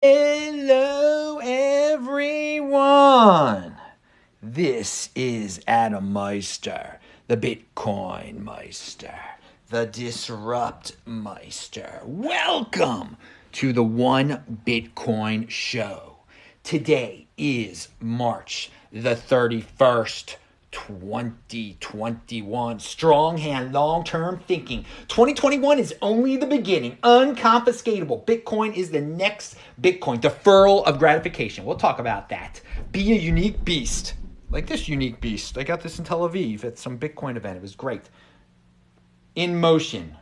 Hello, everyone. This is Adam Meister, the BitcoinMeister, the Disrupt Meister. Welcome to the One Bitcoin Show. Today is March the 31st, 2021. Strong hand, long-term thinking. 2021 is only the beginning. Unconfiscatable. Bitcoin is the next Bitcoin. Deferral of gratification. We'll talk about that. Be a unique beast. Like this unique beast. I got this in Tel Aviv at some Bitcoin event. It was great. In motion.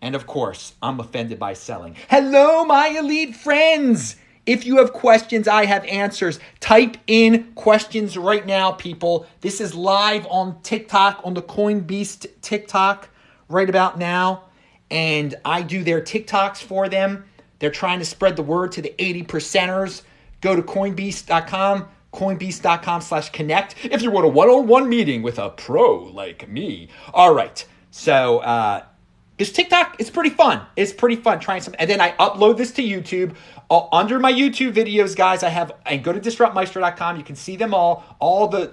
And of course, I'm offended by selling. Hello, my elite friends. If you have questions, I have answers. Type in questions right now, people. This is live on TikTok, on the Coinbase TikTok right about now. And I do their TikToks for them. They're trying to spread the word to the 80%ers. Go to Coinbase.com, Coinbase.com/connect if you want a one-on-one meeting with a pro like me. All right. So, this TikTok is pretty fun. It's pretty fun trying some. And then I upload this to YouTube. Under my YouTube videos, guys, and go to disruptmeister.com. You can see them all.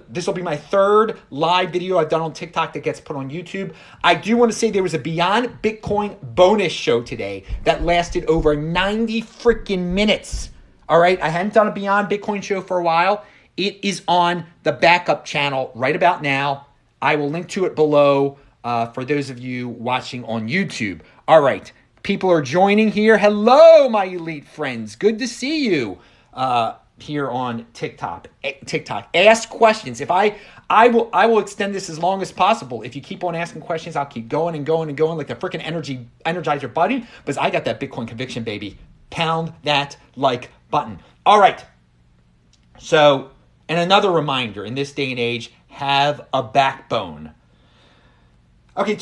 This will be my third live video I've done on TikTok that gets put on YouTube. I do want to say there was a Beyond Bitcoin bonus show today that lasted over 90 freaking minutes. All right. I hadn't done a Beyond Bitcoin show for a while. It is on the backup channel right about now. I will link to it below. For those of you watching on YouTube. All right. People are joining here. Hello, my elite friends. Good to see you here on TikTok. Ask questions. If I will extend this as long as possible. If you keep on asking questions, I'll keep going and going and going like the freaking energizer button. Because I got that Bitcoin conviction, baby. Pound that like button. All right. So, and another reminder in this day and age, have a backbone. Okay,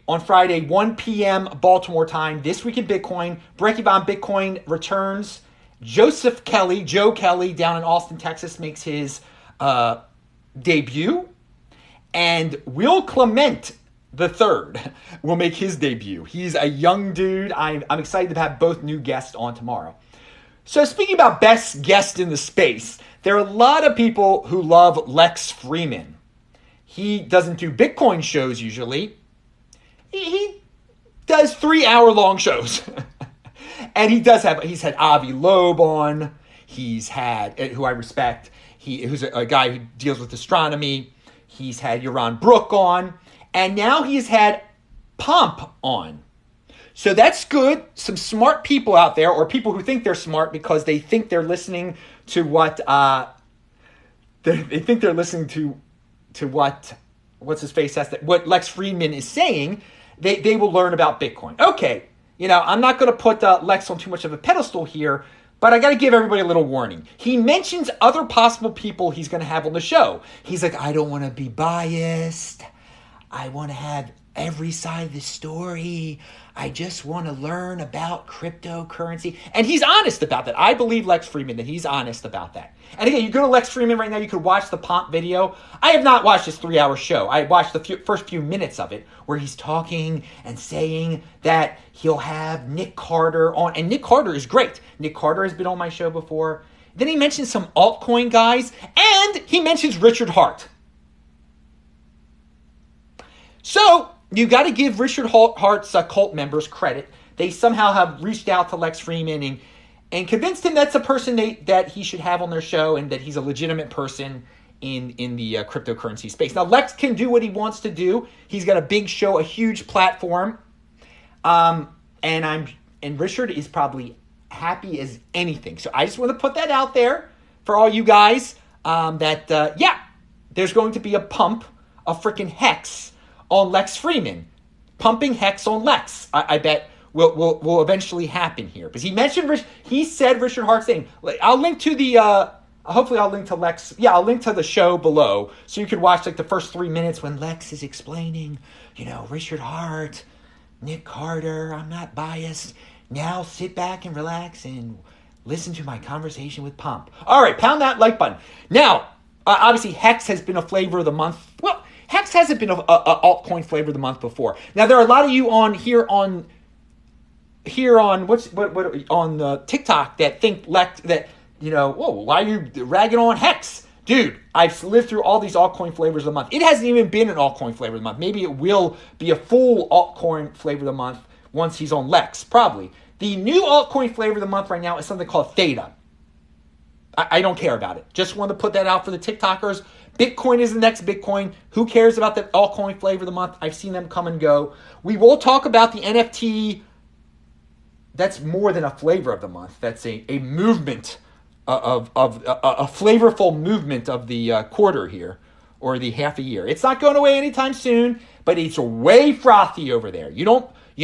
on Friday, 1 p.m. Baltimore time, This Week in Bitcoin, Breaking Down Bitcoin returns. Joe Kelly down in Austin, Texas, makes his debut. And Will Clement III will make his debut. He's a young dude. I'm excited to have both new guests on tomorrow. So speaking about best guest in the space, there are a lot of people who love Lex Fridman. He doesn't do Bitcoin shows usually. He does 3-hour-long shows. And he's had Avi Loeb on. He's had, who I respect, who's a guy who deals with astronomy. He's had Yaron Brook on. And now he's had Pomp on. So that's good. Some smart people out there, or people who think they're smart because they think they're listening to what, what's his face says, that what Lex Fridman is saying, they will learn about Bitcoin. Okay, I'm not going to put Lex on too much of a pedestal here, but I got to give everybody a little warning. He mentions other possible people he's going to have on the show. He's like, I don't want to be biased. I want to have every side of the story. I just want to learn about cryptocurrency. And he's honest about that. I believe Lex Fridman that he's honest about that. And again, you go to Lex Fridman right now, you could watch the Pomp video. I have not watched this 3-hour show. I watched the first few minutes of it where he's talking and saying that he'll have Nick Carter on. And Nick Carter is great. Nick Carter has been on my show before. Then he mentions some altcoin guys. And he mentions Richard Hart. So you got to give Richard Hart's cult members credit. They somehow have reached out to Lex Fridman and convinced him that's a person that he should have on their show and that he's a legitimate person in the cryptocurrency space. Now, Lex can do what he wants to do. He's got a big show, a huge platform. And Richard is probably happy as anything. So I just want to put that out there for all you guys there's going to be a pump of freaking hex on Lex Fridman. Pumping hex on Lex, I bet will eventually happen here. Because he said Richard Hart's name. I'll link to hopefully I'll link to Lex. Yeah, I'll link to the show below. So you could watch the first 3 minutes when Lex is explaining, Richard Hart, Nick Carter, I'm not biased. Now sit back and relax and listen to my conversation with Pomp. All right, pound that like button. Now, obviously Hex has been a flavor of the month. Well, Hex hasn't been a altcoin flavor of the month before. Now, there are a lot of you on here on here on what on TikTok that think Lex that whoa, why are you ragging on Hex? Dude, I've lived through all these altcoin flavors of the month. It hasn't even been an altcoin flavor of the month. Maybe it will be a full altcoin flavor of the month once he's on Lex, probably. The new altcoin flavor of the month right now is something called Theta. I don't care about it. Just want to put that out for the TikTokers. Bitcoin is the next Bitcoin. Who cares about the altcoin flavor of the month? I've seen them come and go. We will talk about the NFT. That's more than a flavor of the month. That's a movement of a flavorful movement of the quarter here, or the half a year. It's not going away anytime soon, but it's way frothy over there. You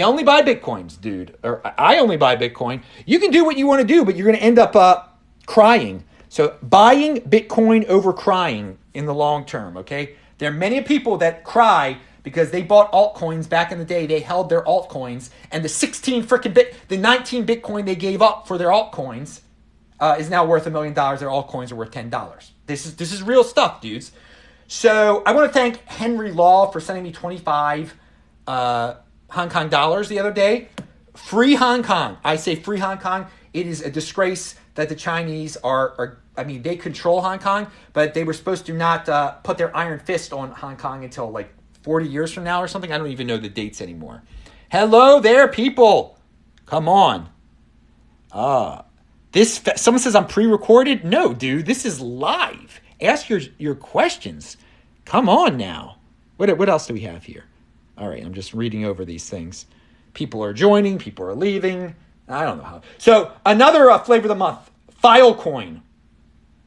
only buy Bitcoins, dude. Or I only buy Bitcoin. You can do what you want to do, but you're going to end up crying. So buying Bitcoin over crying in the long term, okay? There are many people that cry because they bought altcoins back in the day. They held their altcoins, and the 19 Bitcoin they gave up for their altcoins is now worth $1 million. Their altcoins are worth $10. This is real stuff, dudes. So I want to thank Henry Law for sending me 25 Hong Kong dollars the other day. Free Hong Kong. I say free Hong Kong. It is a disgrace that the Chinese they control Hong Kong, but they were supposed to not put their iron fist on Hong Kong until like 40 years from now or something. I don't even know the dates anymore. Hello there, people. Come on. Someone says I'm pre-recorded. No, dude, this is live. Ask your questions. Come on now. What else do we have here? All right, I'm just reading over these things. People are joining. People are leaving. I don't know how. So another flavor of the month, Filecoin.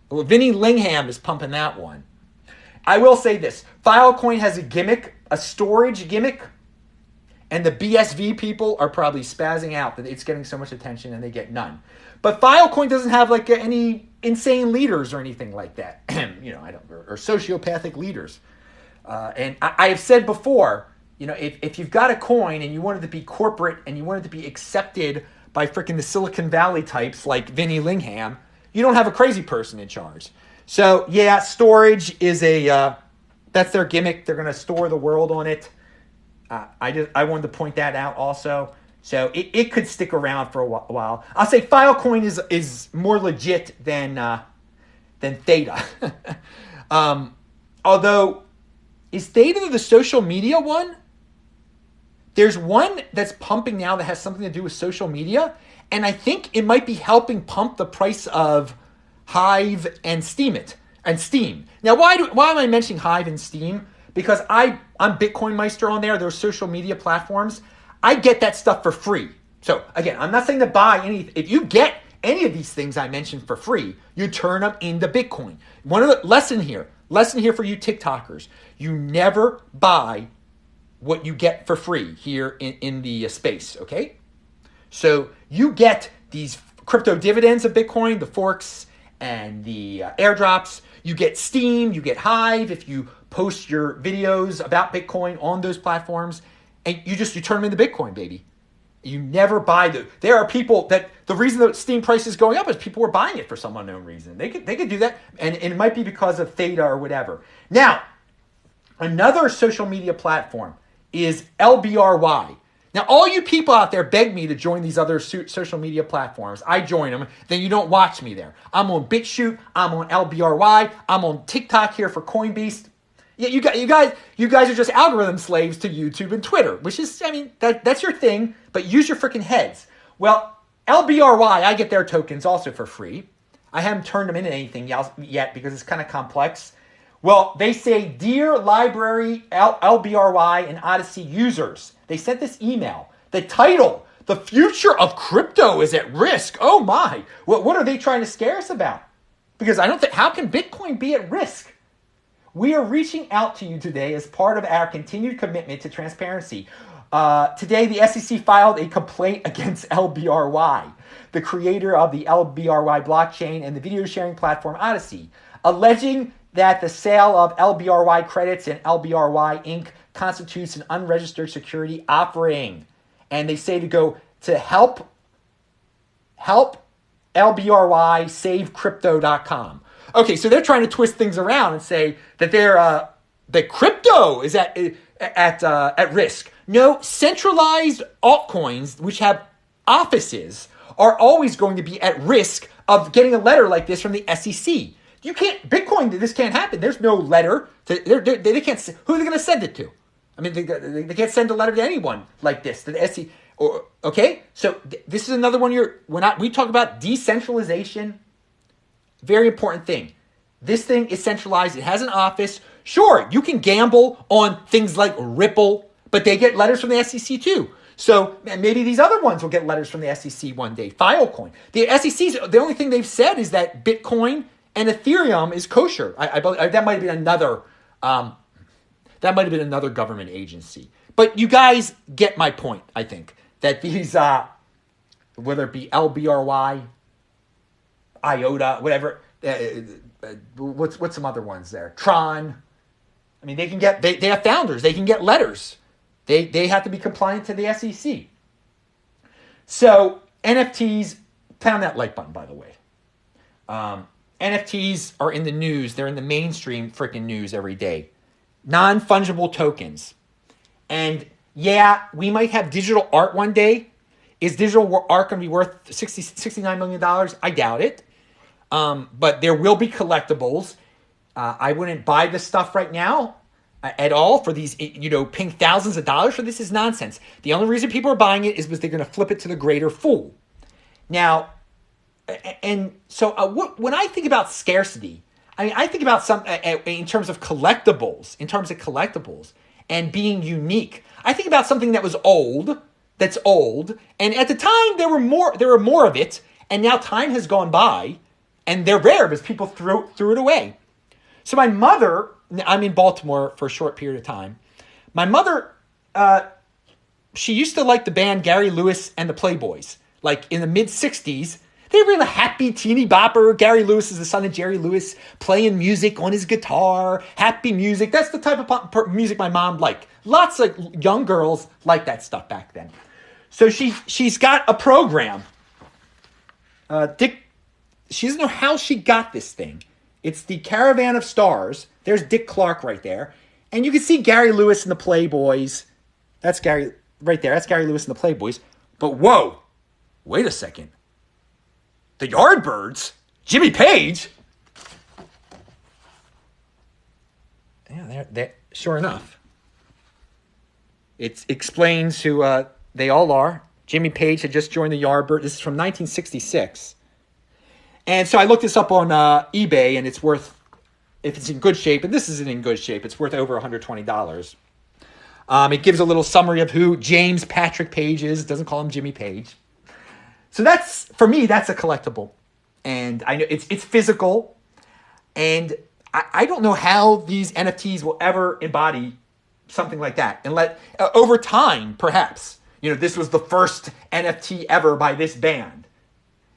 Well, Vinny Lingham is pumping that one. I will say this. Filecoin has a gimmick, a storage gimmick, and the BSV people are probably spazzing out that it's getting so much attention and they get none. But Filecoin doesn't have like any insane leaders or anything like that. Or sociopathic leaders. And I have said before, if you've got a coin and you want it to be corporate and you want it to be accepted by freaking the Silicon Valley types like Vinny Lingham, you don't have a crazy person in charge. So yeah, storage is that's their gimmick. They're going to store the world on it. I wanted to point that out also. So it could stick around for a while. I'll say Filecoin is more legit than Theta. Although, is Theta the social media one? There's one that's pumping now that has something to do with social media, and I think it might be helping pump the price of Hive and Steam. Now, why am I mentioning Hive and Steam? Because I'm BitcoinMeister on there. Those social media platforms. I get that stuff for free. So again, I'm not saying to buy any. If you get any of these things I mentioned for free, you turn them into Bitcoin. One of the lesson here for you TikTokers: you never buy what you get for free here in the space. Okay, so you get these crypto dividends of Bitcoin, the forks and the airdrops. You get Steam, you get Hive if you post your videos about Bitcoin on those platforms, and you turn them into Bitcoin, baby. You never buy there are people that the reason that Steam price is going up is people were buying it for some unknown reason. They could do that, and it might be because of Theta or whatever. Now, another social media platform is LBRY. Now, all you people out there beg me to join these other social media platforms. I join them, then you don't watch me there. I'm on BitChute, I'm on LBRY, I'm on TikTok here for Coinbase. Yeah, you guys are just algorithm slaves to YouTube and Twitter, which is, that's your thing, but use your freaking heads. Well, LBRY, I get their tokens also for free. I haven't turned them into anything yet because it's kind of complex. Well, they say, Dear LBRY, LBRY, and Odyssey users, they sent this email. The title, The Future of Crypto is at Risk. Oh my. What are they trying to scare us about? Because how can Bitcoin be at risk? We are reaching out to you today as part of our continued commitment to transparency. Today, the SEC filed a complaint against LBRY, the creator of the LBRY blockchain and the video sharing platform Odyssey, alleging that the sale of LBRY credits and LBRY Inc. constitutes an unregistered security offering. And they say to go to help LBRY, Okay, so they're trying to twist things around and say that that crypto is at risk. No, centralized altcoins, which have offices are always going to be at risk of getting a letter like this from the SEC. You can't, Bitcoin, this can't happen. There's no letter. They can't, who are they going to send it to? I mean, they can't send a letter to anyone like this, to the SEC. Okay? So this is another one we talk about decentralization. Very important thing. This thing is centralized. It has an office. Sure, you can gamble on things like Ripple, but they get letters from the SEC too. So maybe these other ones will get letters from the SEC one day. Filecoin. The SEC's, the only thing they've said is that Bitcoin and Ethereum is kosher. I believe that might have been another. That might have been another government agency. But you guys get my point. I think that these, whether it be LBRY, IOTA, whatever. What's some other ones there? Tron. I mean, they have founders. They can get letters. They have to be compliant to the SEC. So NFTs, pound that like button, by the way. NFTs are in the news. They're in the mainstream freaking news every day. Non-fungible tokens. And yeah, we might have digital art one day. Is digital art going to be worth $69 million? I doubt it. But there will be collectibles. I wouldn't buy this stuff right now at all for these, paying thousands of dollars for this is nonsense. The only reason people are buying it is because they're going to flip it to the greater fool. Now, and so when I think about scarcity, I mean, I think about some in terms of collectibles, and being unique. I think about something that was old, and at the time there were more of it, and now time has gone by, and they're rare because people threw it away. So my mother, I'm in Baltimore for a short period of time. My mother, she used to like the band Gary Lewis and the Playboys, like in the mid-'60s. They were the happy teeny bopper. Gary Lewis is the son of Jerry Lewis, playing music on his guitar, happy music. That's the type of music my mom liked. Lots of young girls liked that stuff back then. So she's got a program. She doesn't know how she got this thing. It's the Caravan of Stars. There's Dick Clark right there. And you can see Gary Lewis and the Playboys. That's Gary right there. That's Gary Lewis and the Playboys. But whoa, wait a second. The Yardbirds? Jimmy Page? Yeah, they're sure enough. It explains who they all are. Jimmy Page had just joined the Yardbirds. This is from 1966. And so I looked this up on eBay, and it's worth, if it's in good shape, and this isn't in good shape, it's worth over $120. It gives a little summary of who James Patrick Page is. It doesn't call him Jimmy Page. So for me, that's a collectible. And I know it's physical. And I don't know how these NFTs will ever embody something like that. And over time, perhaps, this was the first NFT ever by this band.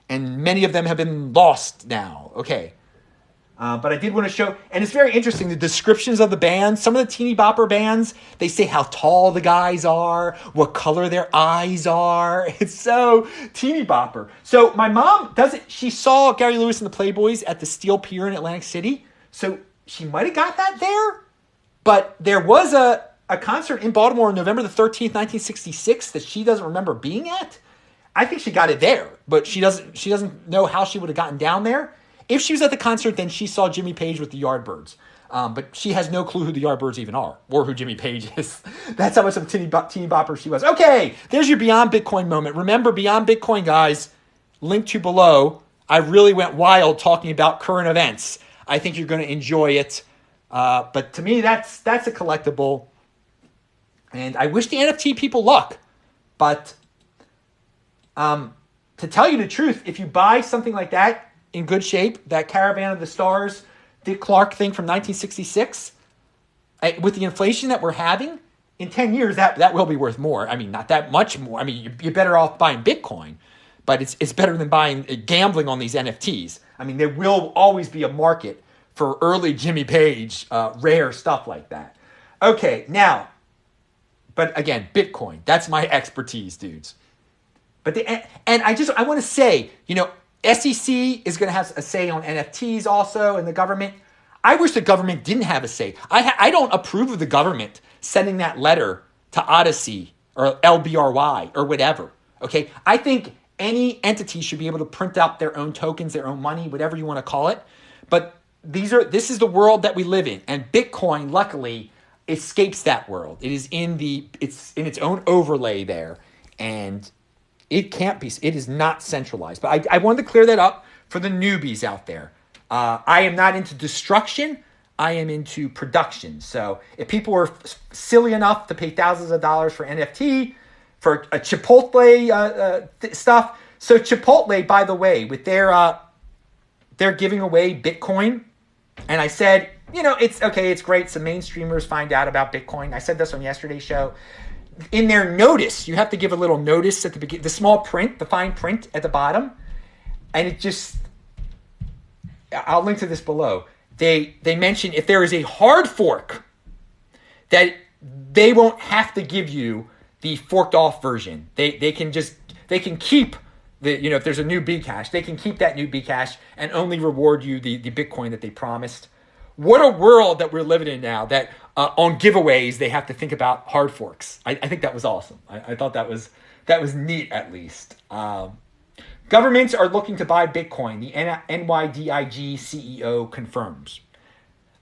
And many of them have been lost now. Okay. But I did want to show, and it's very interesting, the descriptions of the bands. Some of the teeny bopper bands, they say how tall the guys are, what color their eyes are. It's so teeny bopper. So my mom she saw Gary Lewis and the Playboys at the Steel Pier in Atlantic City. So she might have got that there. But there was a concert in Baltimore on November the 13th, 1966 that she doesn't remember being at. I think she got it there, but she doesn't know how she would have gotten down there. If she was at the concert, then she saw Jimmy Page with the Yardbirds. But she has no clue who the Yardbirds even are or who Jimmy Page is. That's how much of a teeny bopper she was. Okay, there's your Beyond Bitcoin moment. Remember, Beyond Bitcoin, guys, link to below. I really went wild talking about current events. I think you're going to enjoy it. But to me, that's a collectible. And I wish the NFT people luck. But to tell you the truth, if you buy something like that, in good shape, that Caravan of the Stars, Dick Clark thing from 1966, with the inflation that we're having, in 10 years, that will be worth more. I mean, not that much more. I mean, you're better off buying Bitcoin, but it's better than gambling on these NFTs. I mean, there will always be a market for early Jimmy Page, rare stuff like that. Okay, now, but again, Bitcoin, that's my expertise, dudes. But I want to say, SEC is going to have a say on NFTs also, and the government. I wish the government didn't have a say. I don't approve of the government sending that letter to Odyssey or LBRY or whatever. Okay, I think any entity should be able to print out their own tokens, their own money, whatever you want to call it. But this is the world that we live in, and Bitcoin, luckily, escapes that world. It's in its own overlay there, and it is not centralized. But I wanted to clear that up for the newbies out there. I am not into destruction. I am into production. So if people are silly enough to pay thousands of dollars for NFT, for a Chipotle stuff. So Chipotle, by the way, with they're giving away Bitcoin. And I said, it's okay, it's great. Some mainstreamers find out about Bitcoin. I said this on yesterday's show. In their notice, you have to give a little notice at the beginning, the small print, the fine print at the bottom. And I'll link to this below. They mention if there is a hard fork, that they won't have to give you the forked off version. They can keep if there's a new Bcash, they can keep that new Bcash and only reward you the Bitcoin that they promised. What a world that we're living in now, that on giveaways they have to think about hard forks. I think that was awesome. I thought that was neat, at least. Governments are looking to buy Bitcoin, the NYDIG CEO confirms.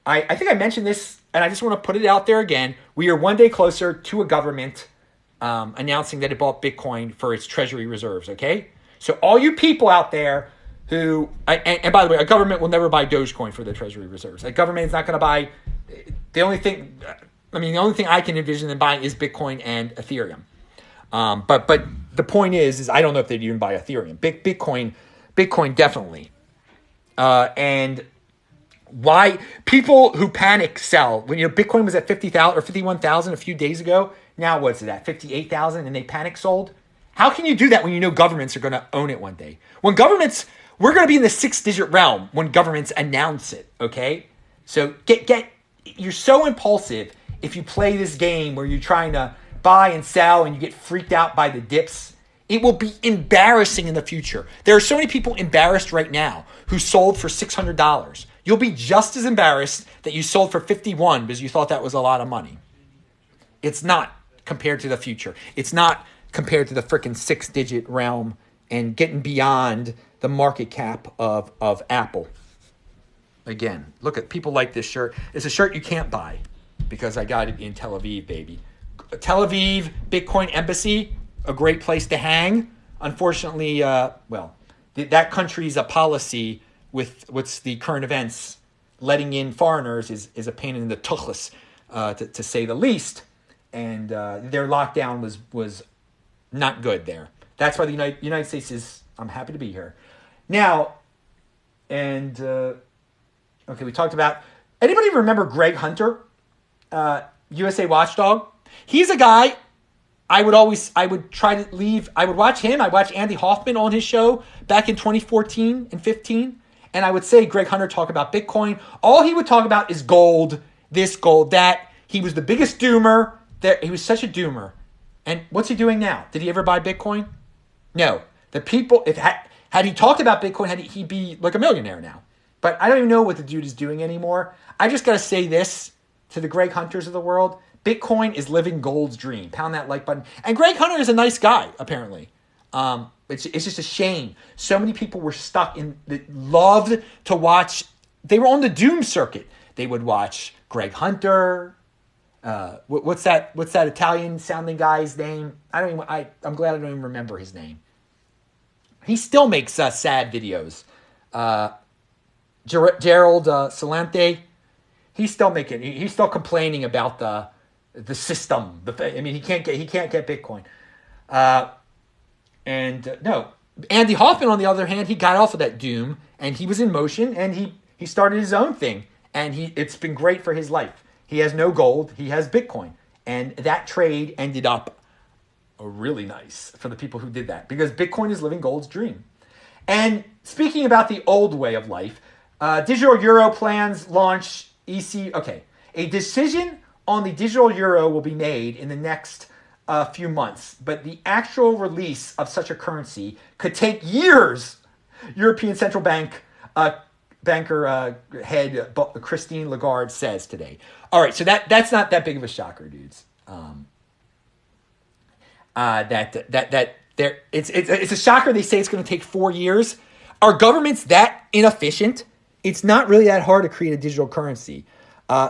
I think I mentioned this, and I just want to put it out there again. We are one day closer to a government announcing that it bought Bitcoin for its treasury reserves, okay? So all you people out there who, and by the way, a government will never buy Dogecoin for their treasury reserves. A government is not going to buy, the only thing I can envision them buying is Bitcoin and Ethereum. But the point is I don't know if they'd even buy Ethereum. Bitcoin definitely. And why people who panic sell when Bitcoin was at 50,000 or 51,000 a few days ago. Now what's it at 58,000 and they panic sold? How can you do that when governments are going to own it one day? We're going to be in the 6-digit realm when governments announce it. Okay, so you're so impulsive if you play this game where you're trying to buy and sell and you get freaked out by the dips. It will be embarrassing in the future. There are so many people embarrassed right now who sold for $600. You'll be just as embarrassed that you sold for 51 because you thought that was a lot of money. It's not compared to the future. It's not compared to the freaking 6-digit realm and getting beyond the market cap of Apple. Again, look at people like this shirt. It's a shirt you can't buy because I got it in Tel Aviv, baby. Tel Aviv Bitcoin Embassy, a great place to hang. Unfortunately, that country's a policy with what's the current events, letting in foreigners is a pain in the tuchus, to say the least. And their lockdown was not good there. That's why the United States is, I'm happy to be here. Now, and, okay, we talked about, anybody remember Greg Hunter, USA Watchdog? He's a guy I would watch him. I watched Andy Hoffman on his show back in 2014 and 15. And I would say Greg Hunter talk about Bitcoin. All he would talk about is gold, this, gold, that. He was the biggest doomer. He was such a doomer. And what's he doing now? Did he ever buy Bitcoin? No. The people, had he talked about Bitcoin, he'd be like a millionaire now. But I don't even know what the dude is doing anymore. I just got to say this to the Greg Hunters of the world. Bitcoin is living gold's dream. Pound that like button. And Greg Hunter is a nice guy, apparently. It's just a shame. So many people were stuck loved to watch. They were on the doom circuit. They would watch Greg Hunter. What's that Italian sounding guy's name? I'm glad I don't even remember his name. He still makes sad videos. Gerald Salente. He's still complaining about the system. He can't get Bitcoin. No, Andy Hoffman, on the other hand, he got off of that doom and he was in motion and he started his own thing and it's been great for his life. He has no gold, he has Bitcoin, and that trade ended up really nice for the people who did that because Bitcoin is living gold's dream. And speaking about the old way of life, digital euro plans launch EC. Okay, a decision on the digital euro will be made in the next few months, but the actual release of such a currency could take years. European Central Bank banker head Christine Lagarde says today. All right, so that's not that big of a shocker, dudes. That It's a shocker they say it's going to take 4 years. Are governments that inefficient? It's not really that hard to create a digital currency.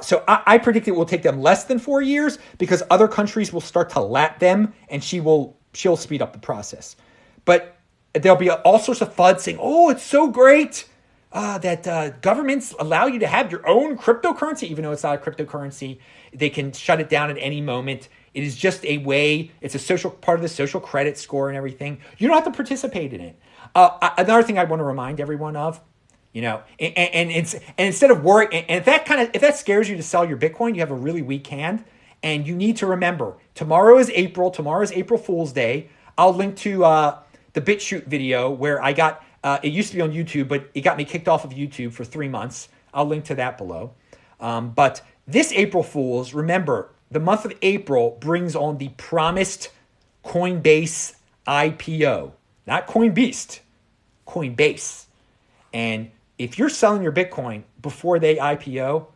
So I predict it will take them less than 4 years because other countries will start to lap them, and she'll speed up the process. But there'll be all sorts of FUD saying, "Oh, it's so great that governments allow you to have your own cryptocurrency," even though it's not a cryptocurrency. They can shut it down at any moment. It is just a way. It's a social part of the social credit score and everything. You don't have to participate in it. Another thing I want to remind everyone of, and instead of worrying, and if that scares you to sell your Bitcoin, you have a really weak hand, and you need to remember tomorrow is April. Tomorrow is April Fool's Day. I'll link to the BitChute video where I got. It used to be on YouTube, but it got me kicked off of YouTube for 3 months. I'll link to that below. But this April Fool's, remember, the month of April brings on the promised Coinbase IPO, not Coinbeast, Coinbase. And if you're selling your Bitcoin before they IPO,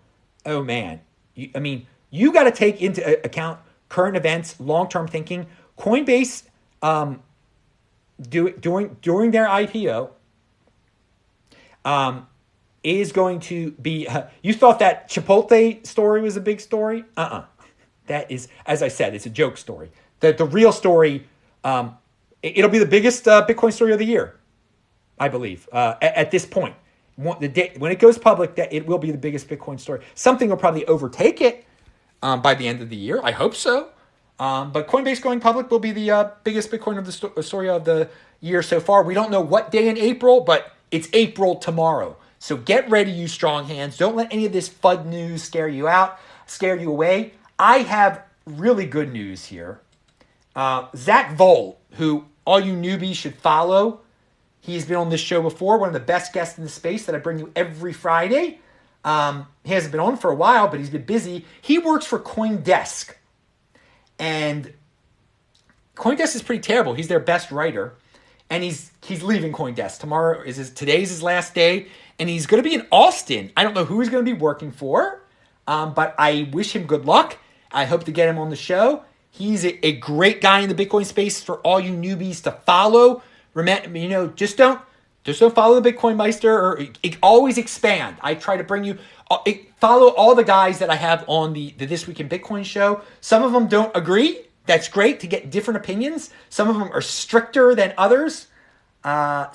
oh man, you got to take into account current events, long-term thinking. Coinbase, during their IPO, is going to be. You thought that Chipotle story was a big story? That is, as I said, it's a joke story. The real story, it'll be the biggest Bitcoin story of the year, I believe, at this point. The day when it goes public, that it will be the biggest Bitcoin story. Something will probably overtake it by the end of the year. I hope so. But Coinbase going public will be the biggest Bitcoin of the story of the year so far. We don't know what day in April, but it's April tomorrow. So get ready, you strong hands. Don't let any of this FUD news scare you away. I have really good news here. Zach Vold, who all you newbies should follow. He's been on this show before, one of the best guests in the space that I bring you every Friday. He hasn't been on for a while, but he's been busy. He works for CoinDesk. And CoinDesk is pretty terrible. He's their best writer. And he's leaving CoinDesk. Today's his last day. And he's going to be in Austin. I don't know who he's going to be working for. But I wish him good luck. I hope to get him on the show. He's a great guy in the Bitcoin space for all you newbies to follow. Remember, just don't follow the BitcoinMeister, or always expand. I try to bring you, follow all the guys that I have on the This Week in Bitcoin show. Some of them don't agree. That's great to get different opinions. Some of them are stricter than others. And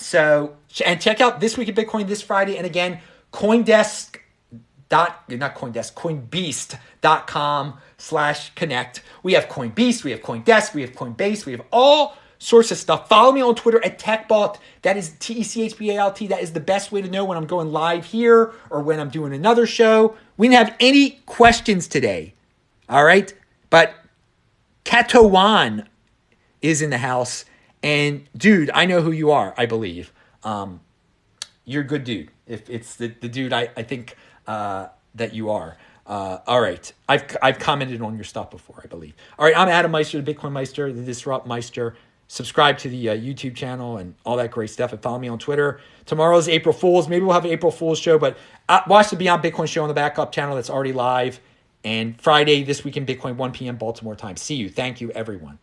check out This Week in Bitcoin this Friday. And again, Coinbeast.com/connect. We have Coinbeast, we have CoinDesk, we have Coinbase, we have all sorts of stuff. Follow me on Twitter at TechBalt. That is TECHBALT. That is the best way to know when I'm going live here or when I'm doing another show. We didn't have any questions today. All right. But Katawan is in the house. And dude, I know who you are, I believe. You're a good dude. If it's the dude I think that you are. All right. I've commented on your stuff before, I believe. All right. I'm Adam Meister, the BitcoinMeister, the Disrupt Meister. Subscribe to the YouTube channel and all that great stuff, and follow me on Twitter. Tomorrow's April Fool's. Maybe we'll have an April Fool's show, but watch the Beyond Bitcoin show on the backup channel that's already live. And Friday, This Week in Bitcoin, 1 p.m. Baltimore time. See you. Thank you, everyone.